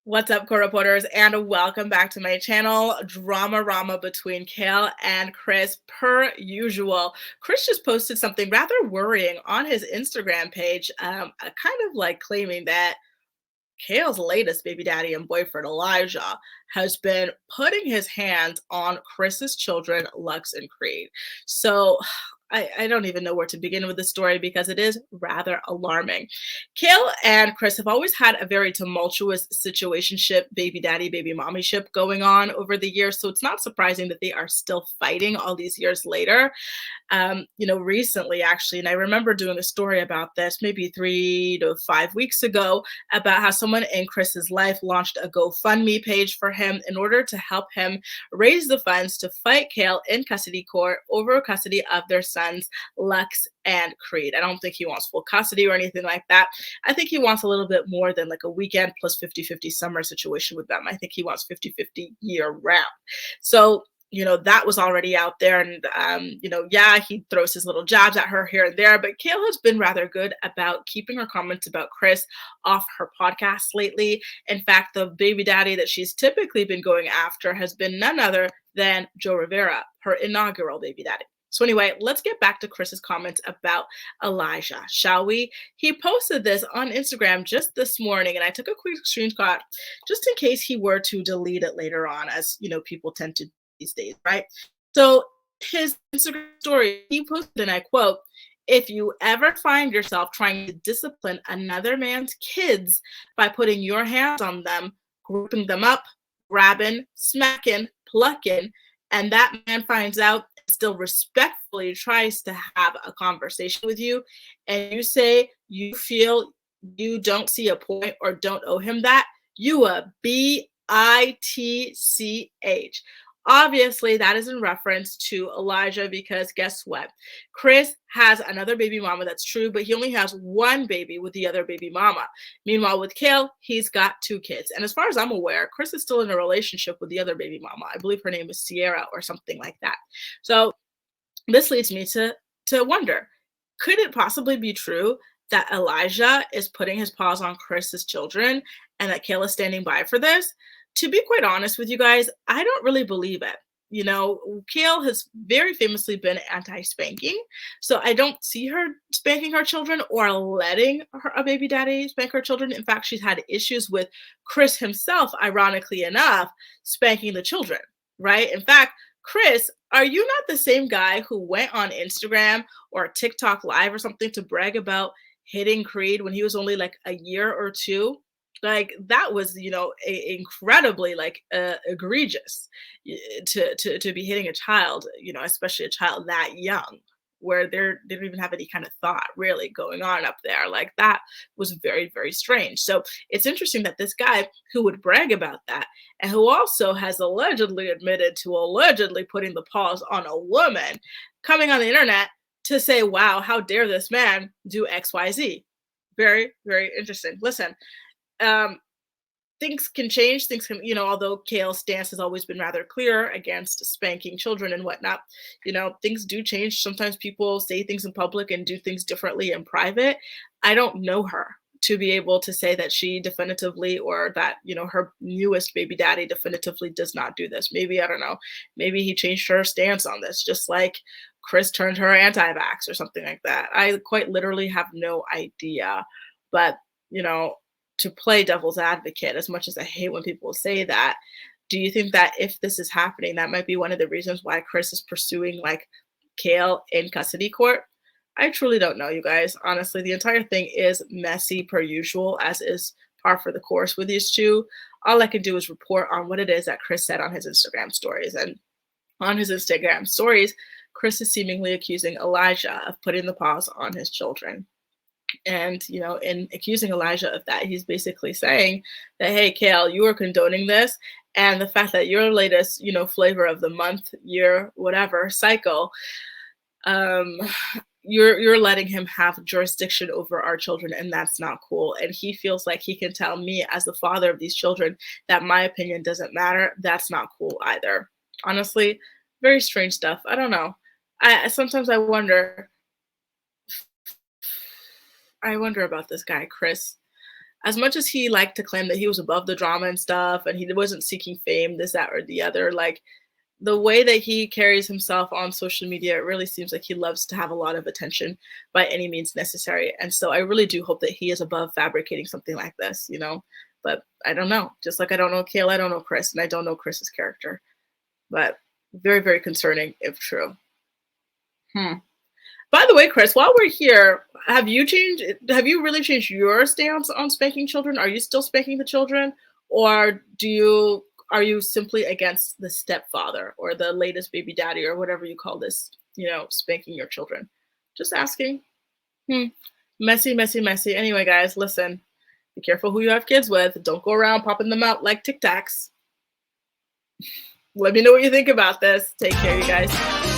What's up, co-reporters, and welcome back to my channel. Drama Rama between Kail and Chris, per usual. Chris just posted something rather worrying on his Instagram page, kind of like claiming that Kail's latest baby daddy and boyfriend, Elijah, has been putting his hands on Chris's children, Lux and Creed. So I don't even know where to begin with the story because it is rather alarming. Kail and Chris have always had a very tumultuous situationship, baby daddy, baby mommy ship going on over the years. So it's not surprising that they are still fighting all these years later. Recently actually, and I remember doing a story about this maybe 3 to 5 weeks ago about how someone in Chris's life launched a GoFundMe page for him in order to help him raise the funds to fight Kail in custody court over custody of their sons, Lux and Creed. I don't think he wants full custody or anything like that. I think he wants a little bit more than like a weekend plus 50-50 summer situation with them. I think he wants 50-50 year round. So that was already out there. And, yeah, he throws his little jabs at her here and there. But Kail has been rather good about keeping her comments about Chris off her podcast lately. In fact, the baby daddy that she's typically been going after has been none other than Joe Rivera, her inaugural baby daddy. So anyway, let's get back to Chris's comments about Elijah, shall we? He posted this on Instagram just this morning, and I took a quick screenshot just in case he were to delete it later on, as people tend to these days, right? So his Instagram story, he posted, and I quote, "If you ever find yourself trying to discipline another man's kids by putting your hands on them, grouping them up, grabbing, smacking, plucking, and that man finds out and still respectfully tries to have a conversation with you, and you say you feel you don't see a point or don't owe him that, you a bitch." Obviously, that is in reference to Elijah because guess what? Chris has another baby mama, that's true, but he only has one baby with the other baby mama. Meanwhile, with Kail, he's got 2 kids. And as far as I'm aware, Chris is still in a relationship with the other baby mama. I believe her name is Sierra or something like that. So this leads me to wonder, could it possibly be true that Elijah is putting his paws on Chris's children and that Kail is standing by for this? To be quite honest with you guys, I don't really believe it. Kail has very famously been anti-spanking, so I don't see her spanking her children or letting a baby daddy spank her children. In fact, she's had issues with Chris himself, ironically enough, spanking the children, right? In fact, Chris, are you not the same guy who went on Instagram or TikTok live or something to brag about hitting Creed when he was only like a year or two? Like that was, incredibly like egregious to be hitting a child, especially a child that young, where they don't even have any kind of thought really going on up there. Like that was very, very strange. So it's interesting that this guy who would brag about that and who also has allegedly admitted to allegedly putting the paws on a woman, coming on the internet to say, wow, how dare this man do XYZ. Very, very interesting. Listen, um, things can change. Things can, although Kail's stance has always been rather clear against spanking children and whatnot, things do change. Sometimes people say things in public and do things differently in private. I don't know her to be able to say that she definitively or that, her newest baby daddy definitively does not do this. Maybe, I don't know, maybe he changed her stance on this, just like Chris turned her anti-vax or something like that. I quite literally have no idea. But, to play devil's advocate, as much as I hate when people say that, do you think that if this is happening, that might be one of the reasons why Chris is pursuing like Kail in custody court? I truly don't know, you guys. Honestly, the entire thing is messy per usual, as is par for the course with these two. All I can do is report on what it is that Chris said on his Instagram stories. And on his Instagram stories, Chris is seemingly accusing Elijah of putting the paws on his children. And, in accusing Elijah of that, he's basically saying that, hey, Kail, you are condoning this. And the fact that your latest, flavor of the month, year, whatever cycle, you're letting him have jurisdiction over our children, and that's not cool. And he feels like he can tell me as the father of these children that my opinion doesn't matter. That's not cool either. Honestly, very strange stuff. I don't know. Sometimes I wonder about this guy, Chris. as much as he liked to claim that he was above the drama and stuff, and he wasn't seeking fame, this, that, or the other, like the way that he carries himself on social media, it really seems like he loves to have a lot of attention by any means necessary. And so I really do hope that he is above fabricating something like this, you know. But I don't know. Just like I don't know Kail, I don't know Chris, and I don't know Chris's character. But very, very concerning if true. By the way, Chris, while we're here, have you changed? Have you really changed your stance on spanking children? Are you still spanking the children, or are you simply against the stepfather or the latest baby daddy or whatever you call this? You know, spanking your children. Just asking. Messy, messy, messy. Anyway, guys, listen. Be careful who you have kids with. Don't go around popping them out like Tic Tacs. Let me know what you think about this. Take care, you guys.